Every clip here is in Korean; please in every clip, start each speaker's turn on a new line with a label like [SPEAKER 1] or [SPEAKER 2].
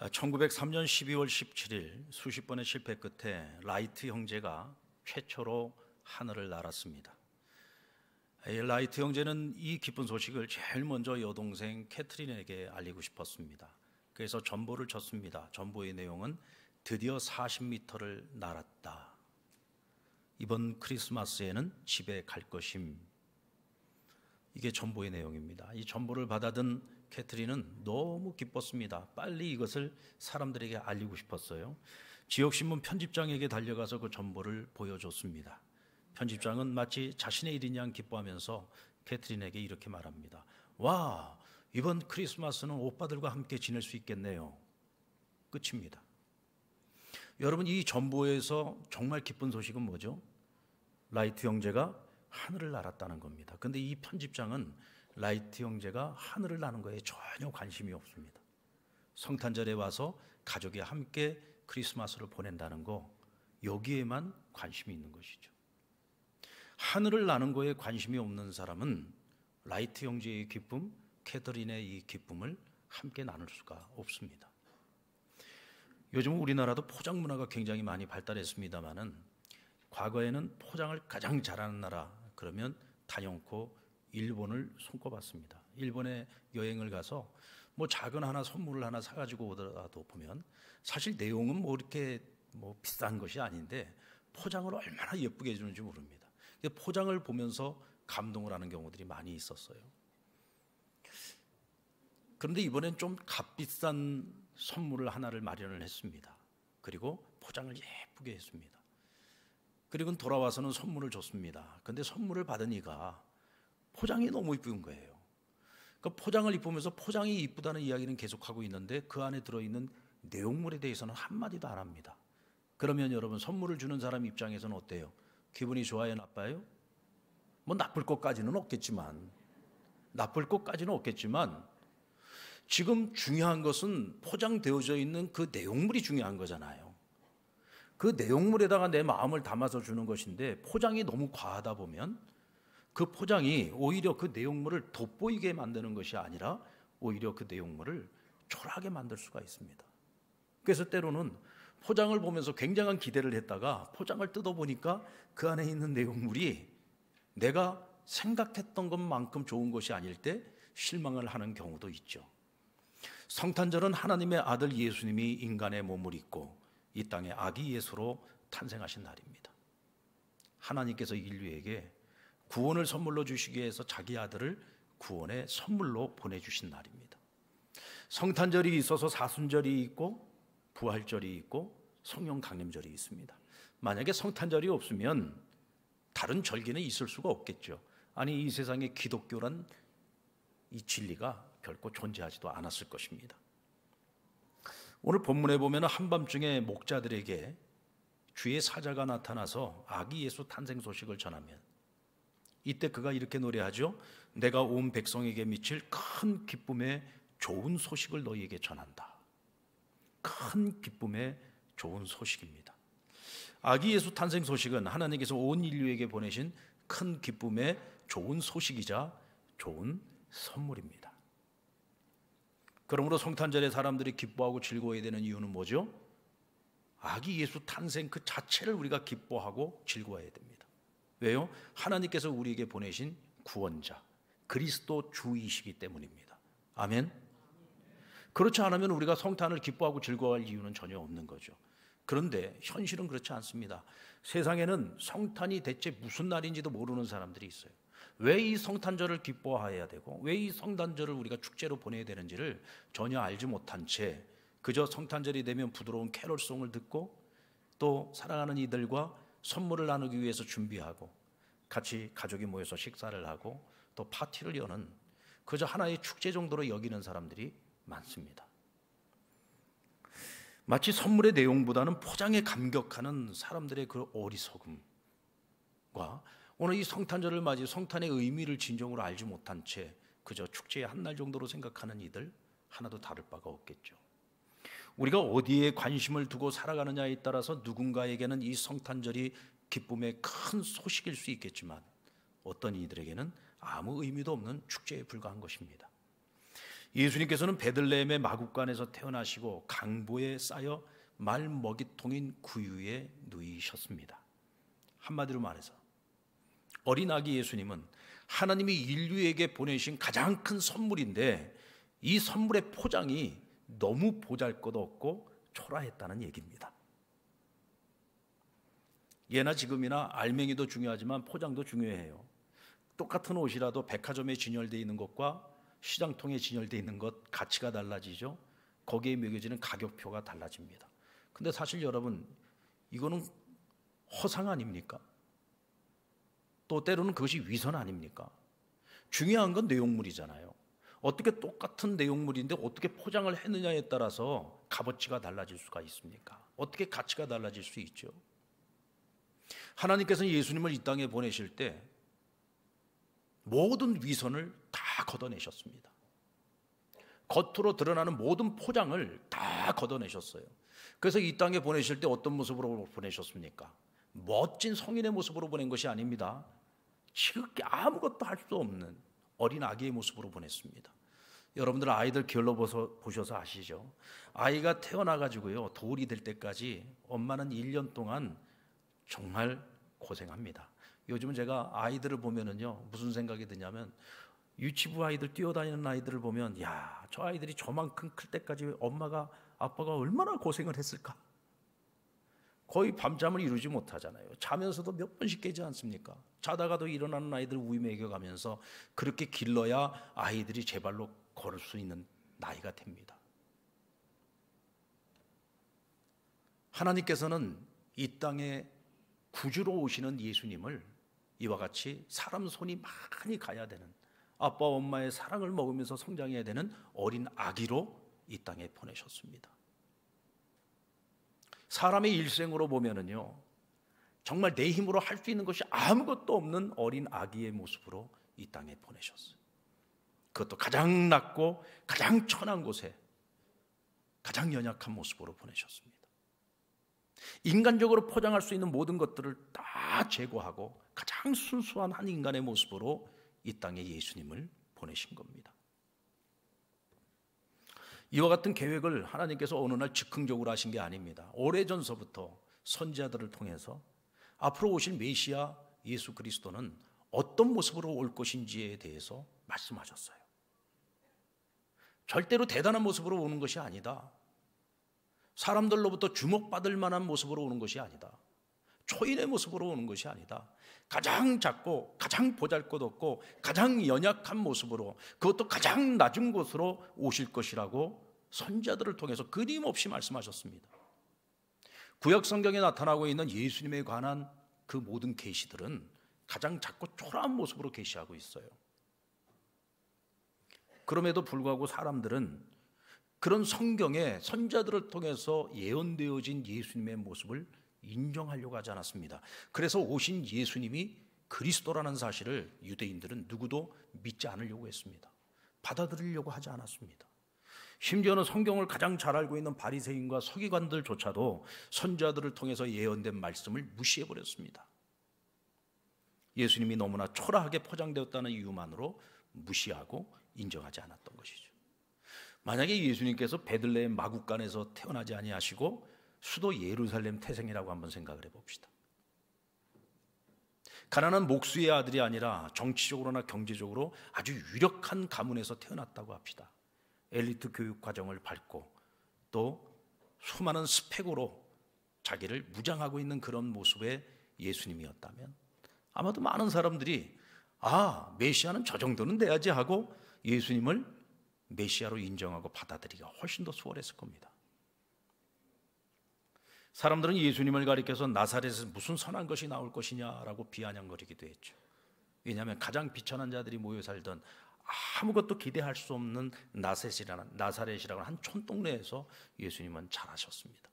[SPEAKER 1] 1903년 12월 17일 수십 번의 실패 끝에 라이트 형제가 최초로 하늘을 날았습니다. 라이트 형제는 이 기쁜 소식을 제일 먼저 여동생 캐트린에게 알리고 싶었습니다. 그래서 전보를 쳤습니다. 전보의 내용은 드디어 40m를 날았다. 이번 크리스마스에는 집에 갈 것임. 이게 전보의 내용입니다. 이 전보를 받아든 캐트린은 너무 기뻤습니다. 빨리 이것을 사람들에게 알리고 싶었어요. 지역신문 편집장에게 달려가서 그 전보를 보여줬습니다. 편집장은 마치 자신의 일인 양 기뻐하면서 캐트린에게 이렇게 말합니다. 와, 이번 크리스마스는 오빠들과 함께 지낼 수 있겠네요. 끝입니다. 여러분, 이 전보에서 정말 기쁜 소식은 뭐죠? 라이트 형제가 하늘을 날았다는 겁니다. 그런데 이 편집장은 라이트 형제가 하늘을 나는 거에 전혀 관심이 없습니다. 성탄절에 와서 가족이 함께 크리스마스를 보낸다는 거, 여기에만 관심이 있는 것이죠. 하늘을 나는 거에 관심이 없는 사람은 라이트 형제의 기쁨, 캐터린의 이 기쁨을 함께 나눌 수가 없습니다. 요즘 우리나라도 포장 문화가 굉장히 많이 발달했습니다만은 과거에는 포장을 가장 잘하는 나라 그러면 단연코 일본을 손꼽았습니다. 일본에 여행을 가서 뭐 작은 하나 선물을 하나 사가지고 오더라도 보면 사실 내용은 뭐 이렇게 뭐 비싼 것이 아닌데 포장을 얼마나 예쁘게 해주는지 모릅니다. 포장을 보면서 감동을 하는 경우들이 많이 있었어요. 그런데 이번엔 좀 값비싼 선물을 하나를 마련을 했습니다. 그리고 포장을 예쁘게 했습니다. 그리고 돌아와서는 선물을 줬습니다. 그런데 선물을 받으니까 포장이 너무 이쁜 거예요. 그 포장을 이쁘면서 포장이 이쁘다는 이야기는 계속하고 있는데 그 안에 들어있는 내용물에 대해서는 한마디도 안 합니다. 그러면 여러분, 선물을 주는 사람 입장에서는 어때요? 기분이 좋아요, 나빠요? 뭐 나쁠 것까지는 없겠지만 지금 중요한 것은 포장되어져 있는 그 내용물이 중요한 거잖아요. 그 내용물에다가 내 마음을 담아서 주는 것인데 포장이 너무 과하다 보면 그 포장이 오히려 그 내용물을 돋보이게 만드는 것이 아니라 오히려 그 내용물을 초라하게 만들 수가 있습니다. 그래서 때로는 포장을 보면서 굉장한 기대를 했다가 포장을 뜯어보니까 그 안에 있는 내용물이 내가 생각했던 것만큼 좋은 것이 아닐 때 실망을 하는 경우도 있죠. 성탄절은 하나님의 아들 예수님이 인간의 몸을 입고 이 땅에 아기 예수로 탄생하신 날입니다. 하나님께서 인류에게 구원을 선물로 주시기 위해서 자기 아들을 구원의 선물로 보내주신 날입니다. 성탄절이 있어서 사순절이 있고 부활절이 있고 성령 강림절이 있습니다. 만약에 성탄절이 없으면 다른 절기는 있을 수가 없겠죠. 아니, 이 세상에 기독교란 이 진리가 결코 존재하지도 않았을 것입니다. 오늘 본문에 보면 한밤중에 목자들에게 주의 사자가 나타나서 아기 예수 탄생 소식을 전하면 이때 그가 이렇게 노래하죠. 내가 온 백성에게 미칠 큰 기쁨의 좋은 소식을 너희에게 전한다. 큰 기쁨의 좋은 소식입니다. 아기 예수 탄생 소식은 하나님께서 온 인류에게 보내신 큰 기쁨의 좋은 소식이자 좋은 선물입니다. 그러므로 성탄절에 사람들이 기뻐하고 즐거워해야 되는 이유는 뭐죠? 아기 예수 탄생 그 자체를 우리가 기뻐하고 즐거워해야 됩니다. 왜요? 하나님께서 우리에게 보내신 구원자 그리스도 주이시기 때문입니다. 아멘. 그렇지 않으면 우리가 성탄을 기뻐하고 즐거워할 이유는 전혀 없는 거죠. 그런데 현실은 그렇지 않습니다. 세상에는 성탄이 대체 무슨 날인지도 모르는 사람들이 있어요. 왜 이 성탄절을 기뻐해야 되고 왜 이 성탄절을 우리가 축제로 보내야 되는지를 전혀 알지 못한 채 그저 성탄절이 되면 부드러운 캐롤송을 듣고 또 사랑하는 이들과 선물을 나누기 위해서 준비하고 같이 가족이 모여서 식사를 하고 또 파티를 여는 그저 하나의 축제 정도로 여기는 사람들이 많습니다. 마치 선물의 내용보다는 포장에 감격하는 사람들의 그 어리석음과 오늘 이 성탄절을 맞이 성탄의 의미를 진정으로 알지 못한 채 그저 축제의 한 날 정도로 생각하는 이들 하나도 다를 바가 없겠죠. 우리가 어디에 관심을 두고 살아가느냐에 따라서 누군가에게는 이 성탄절이 기쁨의 큰 소식일 수 있겠지만 어떤 이들에게는 아무 의미도 없는 축제에 불과한 것입니다. 예수님께서는 베들레헴의 마구간에서 태어나시고 강보에 쌓여 말먹이통인 구유에 누이셨습니다. 한마디로 말해서 어린 아기 예수님은 하나님이 인류에게 보내신 가장 큰 선물인데 이 선물의 포장이 너무 보잘것없고 초라했다는 얘기입니다. 예나 지금이나 알맹이도 중요하지만 포장도 중요해요. 똑같은 옷이라도 백화점에 진열되어 있는 것과 시장통에 진열되어 있는 것 가치가 달라지죠. 거기에 매겨지는 가격표가 달라집니다. 근데 사실 여러분, 이거는 허상 아닙니까? 또 때로는 그것이 위선 아닙니까? 중요한 건 내용물이잖아요. 어떻게 똑같은 내용물인데 어떻게 포장을 했느냐에 따라서 값어치가 달라질 수가 있습니까? 어떻게 가치가 달라질 수 있죠? 하나님께서는 예수님을 이 땅에 보내실 때 모든 위선을 다 걷어내셨습니다. 겉으로 드러나는 모든 포장을 다 걷어내셨어요. 그래서 이 땅에 보내실 때 어떤 모습으로 보내셨습니까? 멋진 성인의 모습으로 보낸 것이 아닙니다. 지극히 아무것도 할 수 없는 어린 아기의 모습으로 보냈습니다. 여러분들 아이들 보셔서 아시죠? 아이가 태어나가지고요, 돌이 될 때까지 엄마는 1년 동안 정말 고생합니다. 요즘은 제가 아이들을 보면은요, 무슨 생각이 드냐면, 유치부 아이들, 뛰어다니는 아이들을 보면, 야, 저 아이들이 저만큼 클 때까지 아빠가 얼마나 고생을 했을까? 거의 밤잠을 이루지 못하잖아요. 자면서도 몇 번씩 깨지 않습니까? 자다가도 일어나는 아이들 우유 먹여가면서 그렇게 길러야 아이들이 제 발로 걸을 수 있는 나이가 됩니다. 하나님께서는 이 땅에 구주로 오시는 예수님을 이와 같이 사람 손이 많이 가야 되는, 아빠 엄마의 사랑을 먹으면서 성장해야 되는 어린 아기로 이 땅에 보내셨습니다. 사람의 일생으로 보면은요, 정말 내 힘으로 할 수 있는 것이 아무것도 없는 어린 아기의 모습으로 이 땅에 보내셨어요. 그것도 가장 낮고 가장 천한 곳에 가장 연약한 모습으로 보내셨습니다. 인간적으로 포장할 수 있는 모든 것들을 다 제거하고 가장 순수한 한 인간의 모습으로 이 땅에 예수님을 보내신 겁니다. 이와 같은 계획을 하나님께서 어느 날 즉흥적으로 하신 게 아닙니다. 오래전서부터 선지자들을 통해서 앞으로 오실 메시아 예수 그리스도는 어떤 모습으로 올 것인지에 대해서 말씀하셨어요. 절대로 대단한 모습으로 오는 것이 아니다. 사람들로부터 주목받을 만한 모습으로 오는 것이 아니다. 초인의 모습으로 오는 것이 아니다. 가장 작고 가장 보잘것없고 가장 연약한 모습으로, 그것도 가장 낮은 곳으로 오실 것이라고 선지자들을 통해서 끊임없이 말씀하셨습니다. 구약 성경에 나타나고 있는 예수님에 관한 그 모든 계시들은 가장 작고 초라한 모습으로 계시하고 있어요. 그럼에도 불구하고 사람들은 그런 성경의 선지자들을 통해서 예언되어진 예수님의 모습을 인정하려고 하지 않았습니다. 그래서 오신 예수님이 그리스도라는 사실을 유대인들은 누구도 믿지 않으려고 했습니다. 받아들이려고 하지 않았습니다. 심지어는 성경을 가장 잘 알고 있는 바리새인과 서기관들조차도 선지자들을 통해서 예언된 말씀을 무시해버렸습니다. 예수님이 너무나 초라하게 포장되었다는 이유만으로 무시하고 인정하지 않았던 것이죠. 만약에 예수님께서 베들레헴 마구간에서 태어나지 아니하시고 수도 예루살렘 태생이라고 한번 생각을 해봅시다. 가난한 목수의 아들이 아니라 정치적으로나 경제적으로 아주 유력한 가문에서 태어났다고 합시다. 엘리트 교육 과정을 밟고 또 수많은 스펙으로 자기를 무장하고 있는 그런 모습의 예수님이었다면 아마도 많은 사람들이 메시아는 저 정도는 돼야지 하고 예수님을 메시아로 인정하고 받아들이기가 훨씬 더 수월했을 겁니다. 사람들은 예수님을 가리켜서 나사렛에서 무슨 선한 것이 나올 것이냐라고 비아냥거리기도 했죠. 왜냐하면 가장 비천한 자들이 모여 살던 아무것도 기대할 수 없는 나사렛이라는 한 촌동네에서 예수님은 자라셨습니다.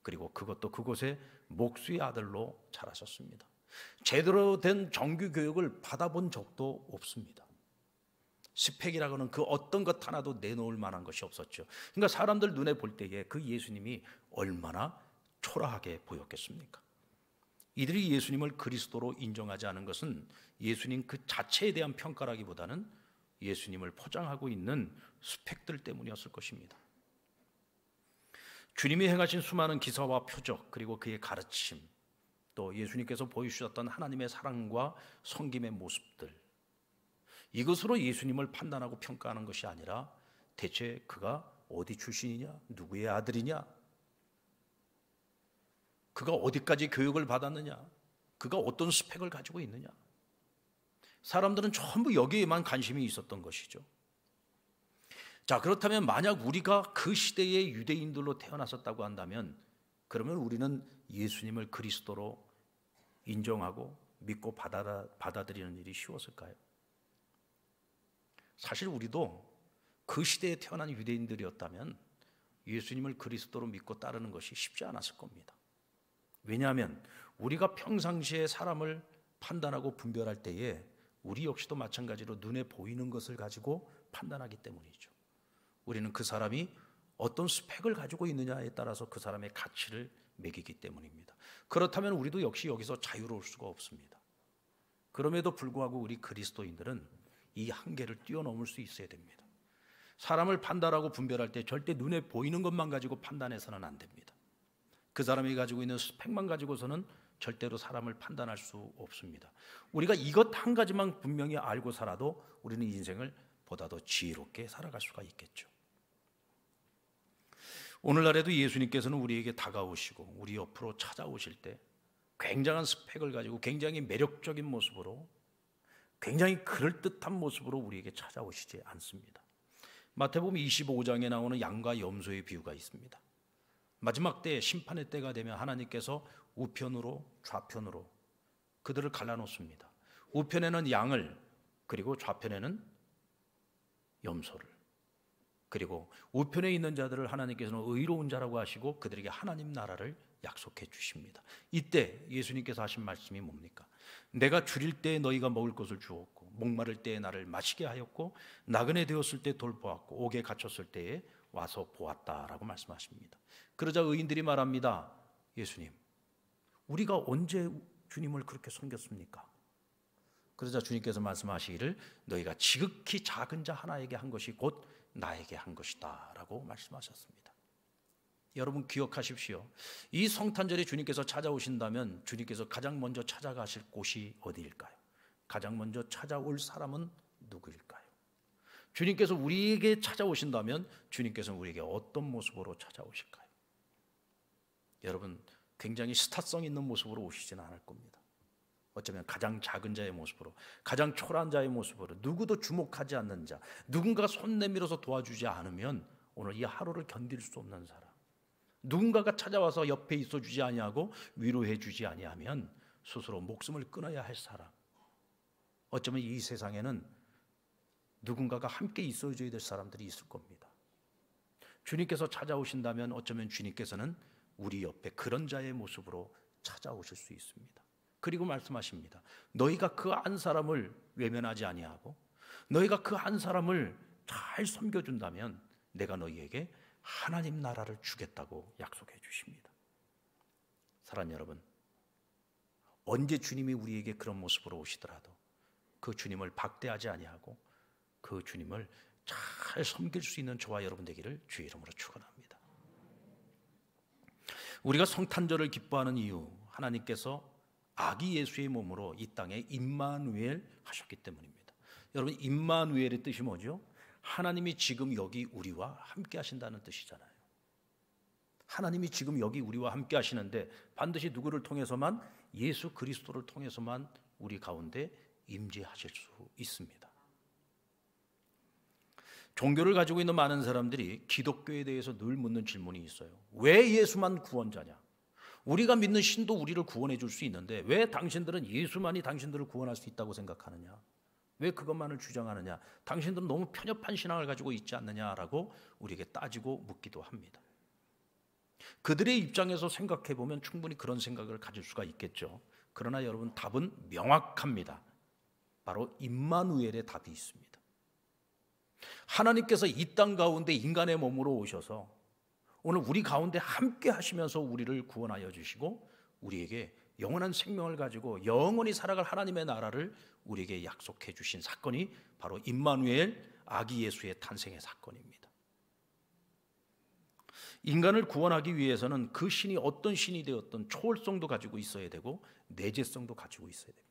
[SPEAKER 1] 그리고 그것도 그곳의 목수의 아들로 자라셨습니다. 제대로 된 정규 교육을 받아본 적도 없습니다. 스펙이라고는 그 어떤 것 하나도 내놓을 만한 것이 없었죠. 그러니까 사람들 눈에 볼 때에 그 예수님이 얼마나 초라하게 보였겠습니까? 이들이 예수님을 그리스도로 인정하지 않은 것은 예수님 그 자체에 대한 평가라기보다는 예수님을 포장하고 있는 스펙들 때문이었을 것입니다. 주님이 행하신 수많은 기사와 표적, 그리고 그의 가르침, 또 예수님께서 보여주셨던 하나님의 사랑과 섬김의 모습들, 이것으로 예수님을 판단하고 평가하는 것이 아니라 대체 그가 어디 출신이냐, 누구의 아들이냐, 그가 어디까지 교육을 받았느냐, 그가 어떤 스펙을 가지고 있느냐, 사람들은 전부 여기에만 관심이 있었던 것이죠. 자, 그렇다면 만약 우리가 그 시대의 유대인들로 태어났었다고 한다면, 그러면 우리는 예수님을 그리스도로 인정하고 믿고 받아들이는 일이 쉬웠을까요? 사실 우리도 그 시대에 태어난 유대인들이었다면 예수님을 그리스도로 믿고 따르는 것이 쉽지 않았을 겁니다. 왜냐하면 우리가 평상시에 사람을 판단하고 분별할 때에 우리 역시도 마찬가지로 눈에 보이는 것을 가지고 판단하기 때문이죠. 우리는 그 사람이 어떤 스펙을 가지고 있느냐에 따라서 그 사람의 가치를 매기기 때문입니다. 그렇다면 우리도 역시 여기서 자유로울 수가 없습니다. 그럼에도 불구하고 우리 그리스도인들은 이 한계를 뛰어넘을 수 있어야 됩니다. 사람을 판단하고 분별할 때 절대 눈에 보이는 것만 가지고 판단해서는 안 됩니다. 그 사람이 가지고 있는 스펙만 가지고서는 절대로 사람을 판단할 수 없습니다. 우리가 이것 한 가지만 분명히 알고 살아도 우리는 인생을 보다 더 지혜롭게 살아갈 수가 있겠죠. 오늘날에도 예수님께서는 우리에게 다가오시고 우리 옆으로 찾아오실 때 굉장한 스펙을 가지고 굉장히 매력적인 모습으로, 굉장히 그럴듯한 모습으로 우리에게 찾아오시지 않습니다. 마태복음 25장에 나오는 양과 염소의 비유가 있습니다. 마지막 때, 심판의 때가 되면 하나님께서 우편으로 좌편으로 그들을 갈라놓습니다. 우편에는 양을, 그리고 좌편에는 염소를, 그리고 우편에 있는 자들을 하나님께서는 의로운 자라고 하시고 그들에게 하나님 나라를 약속해 주십니다. 이때 예수님께서 하신 말씀이 뭡니까? 내가 줄일 때에 너희가 먹을 것을 주었고, 목마를 때에 나를 마시게 하였고, 나그네 되었을 때 돌보았고, 옥에 갇혔을 때에 와서 보았다라고 말씀하십니다. 그러자 의인들이 말합니다. 예수님, 우리가 언제 주님을 그렇게 섬겼습니까? 그러자 주님께서 말씀하시기를 너희가 지극히 작은 자 하나에게 한 것이 곧 나에게 한 것이다 라고 말씀하셨습니다. 여러분 기억하십시오. 이 성탄절에 주님께서 찾아오신다면 주님께서 가장 먼저 찾아가실 곳이 어디일까요? 가장 먼저 찾아올 사람은 누구일까요? 주님께서 우리에게 찾아오신다면 주님께서는 우리에게 어떤 모습으로 찾아오실까요? 여러분 굉장히 스타성 있는 모습으로 오시지는 않을 겁니다. 어쩌면 가장 작은 자의 모습으로, 가장 초라한 자의 모습으로, 누구도 주목하지 않는 자, 누군가가 손 내밀어서 도와주지 않으면 오늘 이 하루를 견딜 수 없는 사람, 누군가가 찾아와서 옆에 있어주지 아니하고 위로해주지 아니하면 스스로 목숨을 끊어야 할 사람, 어쩌면 이 세상에는 누군가가 함께 있어줘야 될 사람들이 있을 겁니다. 주님께서 찾아오신다면 어쩌면 주님께서는 우리 옆에 그런 자의 모습으로 찾아오실 수 있습니다. 그리고 말씀하십니다. 너희가 그 한 사람을 외면하지 아니하고 너희가 그 한 사람을 잘 섬겨준다면 내가 너희에게 하나님 나라를 주겠다고 약속해 주십니다. 사랑하는 여러분, 언제 주님이 우리에게 그런 모습으로 오시더라도 그 주님을 박대하지 아니하고 그 주님을 잘 섬길 수 있는 저와 여러분 되기를 주의 이름으로 축원합니다. 우리가 성탄절을 기뻐하는 이유, 하나님께서 아기 예수의 몸으로 이 땅에 임마누엘 하셨기 때문입니다. 여러분 임마누엘의 뜻이 뭐죠? 하나님이 지금 여기 우리와 함께 하신다는 뜻이잖아요. 하나님이 지금 여기 우리와 함께 하시는데 반드시 누구를 통해서만? 예수 그리스도를 통해서만 우리 가운데 임재하실 수 있습니다. 종교를 가지고 있는 많은 사람들이 기독교에 대해서 늘 묻는 질문이 있어요. 왜 예수만 구원자냐? 우리가 믿는 신도 우리를 구원해 줄 수 있는데 왜 당신들은 예수만이 당신들을 구원할 수 있다고 생각하느냐? 왜 그것만을 주장하느냐? 당신들은 너무 편협한 신앙을 가지고 있지 않느냐라고 우리에게 따지고 묻기도 합니다. 그들의 입장에서 생각해 보면 충분히 그런 생각을 가질 수가 있겠죠. 그러나 여러분 답은 명확합니다. 바로 임마누엘의 답이 있습니다. 하나님께서 이 땅 가운데 인간의 몸으로 오셔서 오늘 우리 가운데 함께 하시면서 우리를 구원하여 주시고 우리에게 영원한 생명을 가지고 영원히 살아갈 하나님의 나라를 우리에게 약속해 주신 사건이 바로 임마누엘 아기 예수의 탄생의 사건입니다. 인간을 구원하기 위해서는 그 신이 어떤 신이 되었던 초월성도 가지고 있어야 되고 내재성도 가지고 있어야 됩니다.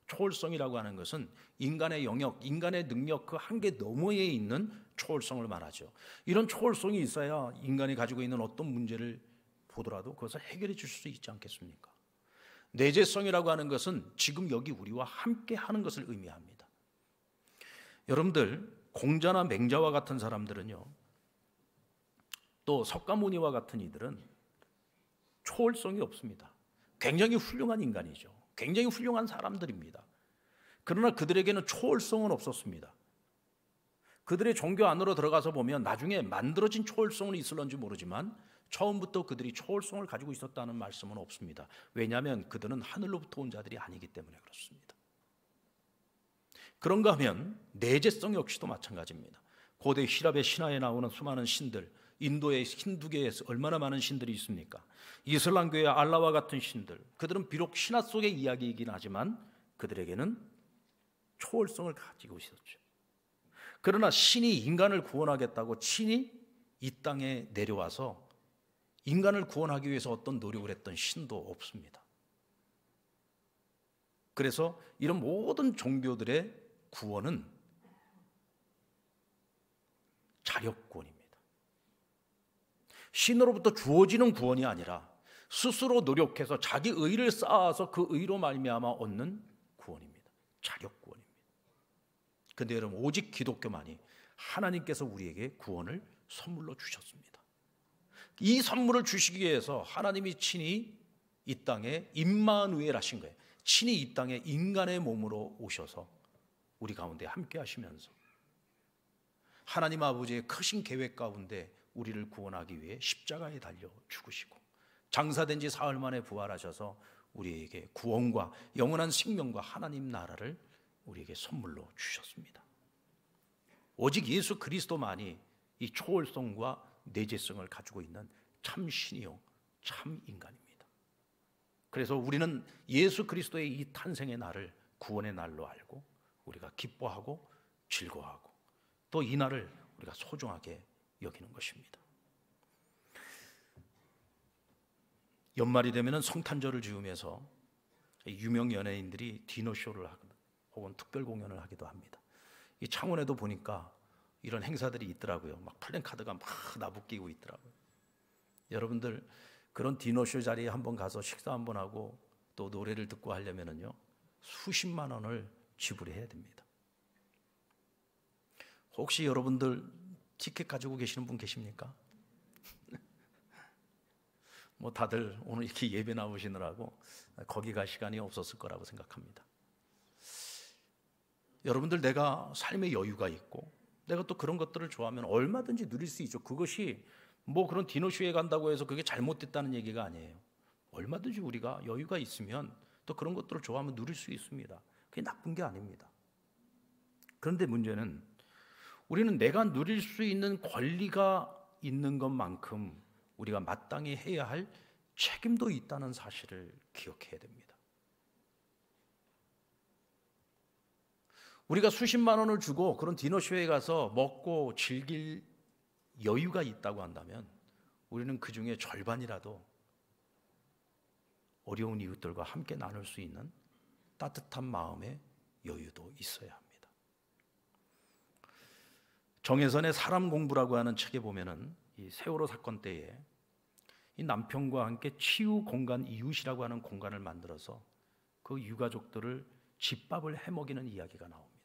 [SPEAKER 1] 초월성이라고 하는 것은 인간의 영역, 인간의 능력 그 한계 너머에 있는 초월성을 말하죠. 이런 초월성이 있어야 인간이 가지고 있는 어떤 문제를 보더라도 그것을 해결해 줄 수 있지 않겠습니까? 내재성이라고 하는 것은 지금 여기 우리와 함께 하는 것을 의미합니다. 여러분들, 공자나 맹자와 같은 사람들은요, 또 석가모니와 같은 이들은 초월성이 없습니다. 굉장히 훌륭한 인간이죠. 굉장히 훌륭한 사람들입니다. 그러나 그들에게는 초월성은 없었습니다. 그들의 종교 안으로 들어가서 보면 나중에 만들어진 초월성은 있을런지 모르지만 처음부터 그들이 초월성을 가지고 있었다는 말씀은 없습니다. 왜냐하면 그들은 하늘로부터 온 자들이 아니기 때문에 그렇습니다. 그런가 하면 내재성 역시도 마찬가지입니다. 고대 히랍의 신화에 나오는 수많은 신들, 인도의 힌두교에 얼마나 많은 신들이 있습니까? 이슬람교의 알라와 같은 신들, 그들은 비록 신화 속의 이야기이긴 하지만 그들에게는 초월성을 가지고 있었죠. 그러나 신이 인간을 구원하겠다고 친히 이 땅에 내려와서 인간을 구원하기 위해서 어떤 노력을 했던 신도 없습니다. 그래서 이런 모든 종교들의 구원은 자력구원입니다. 신으로부터 주어지는 구원이 아니라 스스로 노력해서 자기 의를 쌓아서 그 의로 말미암아 얻는 구원입니다. 자력구원입니다. 그런데 여러분, 오직 기독교만이 하나님께서 우리에게 구원을 선물로 주셨습니다. 이 선물을 주시기 위해서 하나님이 친히 이 땅에 임마누엘 하신 거예요. 친히 이 땅에 인간의 몸으로 오셔서 우리 가운데 함께 하시면서 하나님 아버지의 크신 계획 가운데 우리를 구원하기 위해 십자가에 달려 죽으시고 장사된 지 사흘 만에 부활하셔서 우리에게 구원과 영원한 생명과 하나님 나라를 우리에게 선물로 주셨습니다. 오직 예수 그리스도만이 이 초월성과 내재성을 가지고 있는 참 신이요 참 인간입니다. 그래서 우리는 예수 그리스도의 이 탄생의 날을 구원의 날로 알고 우리가 기뻐하고 즐거워하고 또 이 날을 우리가 소중하게 여기는 것입니다. 연말이 되면 성탄절을 지으면서 유명 연예인들이 디너쇼를 하거나 혹은 특별 공연을 하기도 합니다. 이 창원에도 보니까 이런 행사들이 있더라고요. 막 플랜카드가 막 나부끼고 있더라고요. 여러분들 그런 디너쇼 자리에 한번 가서 식사 한번 하고 또 노래를 듣고 하려면요 수십만 원을 지불해야 됩니다. 혹시 여러분들 티켓 가지고 계시는 분 계십니까? 뭐 다들 오늘 이렇게 예배 나오시느라고 거기 갈 시간이 없었을 거라고 생각합니다. 여러분들, 내가 삶의 여유가 있고 내가 또 그런 것들을 좋아하면 얼마든지 누릴 수 있죠. 그것이 뭐 그런 디너쇼에 간다고 해서 그게 잘못됐다는 얘기가 아니에요. 얼마든지 우리가 여유가 있으면 또 그런 것들을 좋아하면 누릴 수 있습니다. 그게 나쁜 게 아닙니다. 그런데 문제는 우리는 내가 누릴 수 있는 권리가 있는 것만큼 우리가 마땅히 해야 할 책임도 있다는 사실을 기억해야 됩니다. 우리가 수십만 원을 주고 그런 디너쇼에 가서 먹고 즐길 여유가 있다고 한다면 우리는 그 중에 절반이라도 어려운 이웃들과 함께 나눌 수 있는 따뜻한 마음의 여유도 있어야 합니다. 정혜선의 사람 공부라고 하는 책에 보면은 이 세월호 사건 때에 이 남편과 함께 치유 공간 이웃이라고 하는 공간을 만들어서 그 유가족들을 집밥을 해먹이는 이야기가 나옵니다.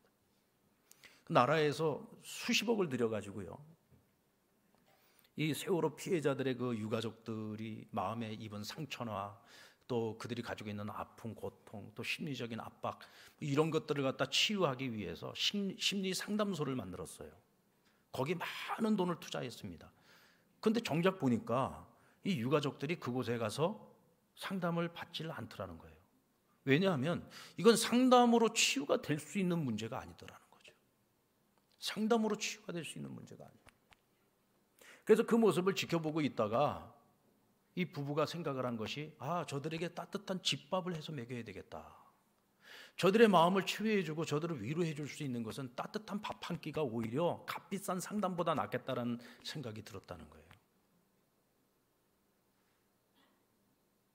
[SPEAKER 1] 그 나라에서 수십억을 들여가지고요, 이 세월호 피해자들의 그 유가족들이 마음에 입은 상처나 또 그들이 가지고 있는 아픔, 고통, 또 심리적인 압박 이런 것들을 갖다 치유하기 위해서 심리 상담소를 만들었어요. 거기 많은 돈을 투자했습니다. 그런데 정작 보니까 이 유가족들이 그곳에 가서 상담을 받지를 않더라는 거예요. 왜냐하면 이건 상담으로 치유가 될 수 있는 문제가 아니더라는 거죠. 상담으로 치유가 될 수 있는 문제가 아니에요. 그래서 그 모습을 지켜보고 있다가 이 부부가 생각을 한 것이 저들에게 따뜻한 집밥을 해서 먹여야 되겠다. 저들의 마음을 치유해주고 저들을 위로해줄 수 있는 것은 따뜻한 밥 한 끼가 오히려 값비싼 상담보다 낫겠다는 생각이 들었다는 거예요.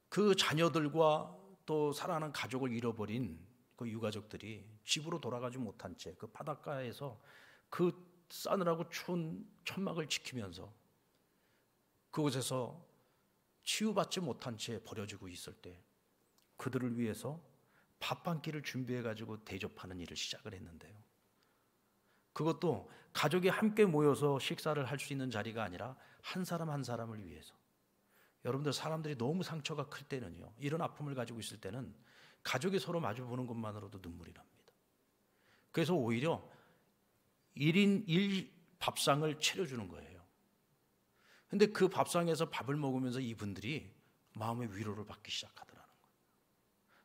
[SPEAKER 1] 그 자녀들과 또 사랑하는 가족을 잃어버린 그 유가족들이 집으로 돌아가지 못한 채 그 바닷가에서 그 싸늘하고 추운 천막을 지키면서 그곳에서 치유받지 못한 채 버려지고 있을 때 그들을 위해서 밥 한 끼를 준비해 가지고 대접하는 일을 시작을 했는데요. 그것도 가족이 함께 모여서 식사를 할 수 있는 자리가 아니라 한 사람 한 사람을 위해서. 여러분들, 사람들이 너무 상처가 클 때는요, 이런 아픔을 가지고 있을 때는 가족이 서로 마주 보는 것만으로도 눈물이 납니다. 그래서 오히려 1인 1 밥상을 차려주는 거예요. 근데 그 밥상에서 밥을 먹으면서 이분들이 마음의 위로를 받기 시작하더라는 거예요.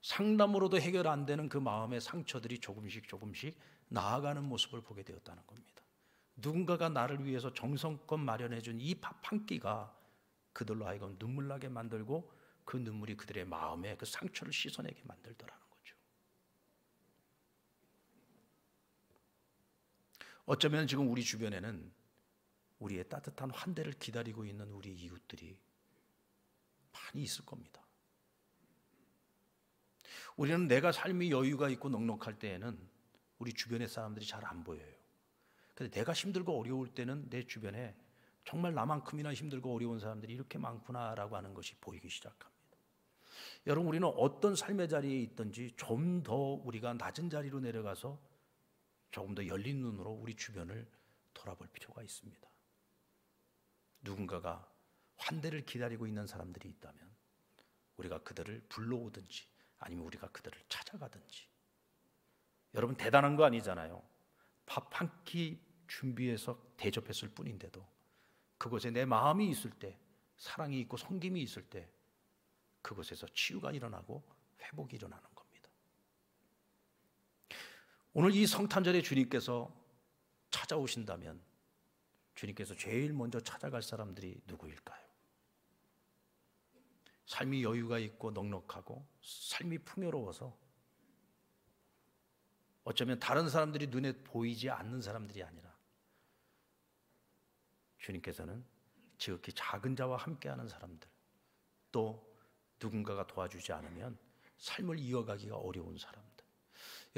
[SPEAKER 1] 상담으로도 해결 안 되는 그 마음의 상처들이 조금씩 나아가는 모습을 보게 되었다는 겁니다. 누군가가 나를 위해서 정성껏 마련해준 이 밥 한 끼가 그들로 하여금 눈물 나게 만들고 그 눈물이 그들의 마음에 그 상처를 씻어내게 만들더라는 거죠. 어쩌면 지금 우리 주변에는 우리의 따뜻한 환대를 기다리고 있는 우리 이웃들이 많이 있을 겁니다. 우리는 내가 삶이 여유가 있고 넉넉할 때에는 우리 주변의 사람들이 잘 안 보여요. 근데 내가 힘들고 어려울 때는 내 주변에 정말 나만큼이나 힘들고 어려운 사람들이 이렇게 많구나라고 하는 것이 보이기 시작합니다. 여러분, 우리는 어떤 삶의 자리에 있든지 좀 더 우리가 낮은 자리로 내려가서 조금 더 열린 눈으로 우리 주변을 돌아볼 필요가 있습니다. 누군가가 환대를 기다리고 있는 사람들이 있다면 우리가 그들을 불러오든지 아니면 우리가 그들을 찾아가든지. 여러분, 대단한 거 아니잖아요. 밥 한 끼 준비해서 대접했을 뿐인데도 그곳에 내 마음이 있을 때, 사랑이 있고 섬김이 있을 때 그곳에서 치유가 일어나고 회복이 일어나는 겁니다. 오늘 이 성탄절에 주님께서 찾아오신다면 주님께서 제일 먼저 찾아갈 사람들이 누구일까요? 삶이 여유가 있고 넉넉하고 삶이 풍요로워서 어쩌면 다른 사람들이 눈에 보이지 않는 사람들이 아니라 주님께서는 지극히 작은 자와 함께하는 사람들, 또 누군가가 도와주지 않으면 삶을 이어가기가 어려운 사람들.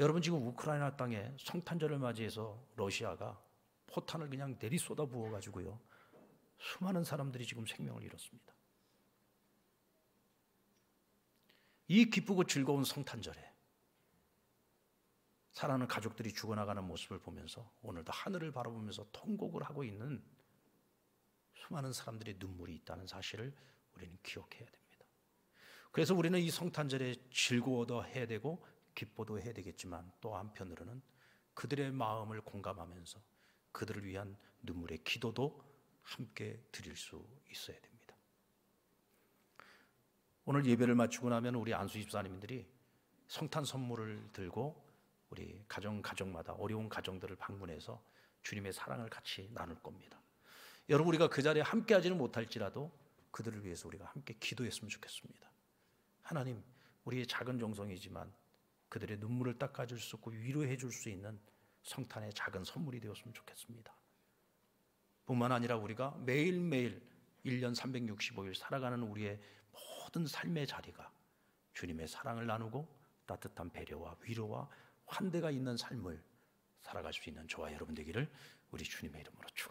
[SPEAKER 1] 여러분, 지금 우크라이나 땅에 성탄절을 맞이해서 러시아가 포탄을 그냥 내리쏟아 부어가지고요, 수많은 사람들이 지금 생명을 잃었습니다. 이 기쁘고 즐거운 성탄절에 사랑하는 가족들이 죽어나가는 모습을 보면서 오늘도 하늘을 바라보면서 통곡을 하고 있는 수많은 사람들의 눈물이 있다는 사실을 우리는 기억해야 됩니다. 그래서 우리는 이 성탄절에 즐거워도 해야 되고 기뻐도 해야 되겠지만 또 한편으로는 그들의 마음을 공감하면서 그들을 위한 눈물의 기도도 함께 드릴 수 있어야 됩니다. 오늘 예배를 마치고 나면 우리 안수 집사님들이 성탄 선물을 들고 우리 가정마다 어려운 가정들을 방문해서 주님의 사랑을 같이 나눌 겁니다. 여러분, 우리가 그 자리에 함께 하지는 못할지라도 그들을 위해서 우리가 함께 기도했으면 좋겠습니다. 하나님, 우리의 작은 정성이지만 그들의 눈물을 닦아줄 수 있고 위로해 줄 수 있는 성탄의 작은 선물이 되었으면 좋겠습니다. 뿐만 아니라 우리가 매일매일 1년 365일 살아가는 우리의 모든 삶의 자리가 주님의 사랑을 나누고 따뜻한 배려와 위로와 환대가 있는 삶을 살아갈 수 있는 저와 여러분 되기를 우리 주님의 이름으로 축복합니다.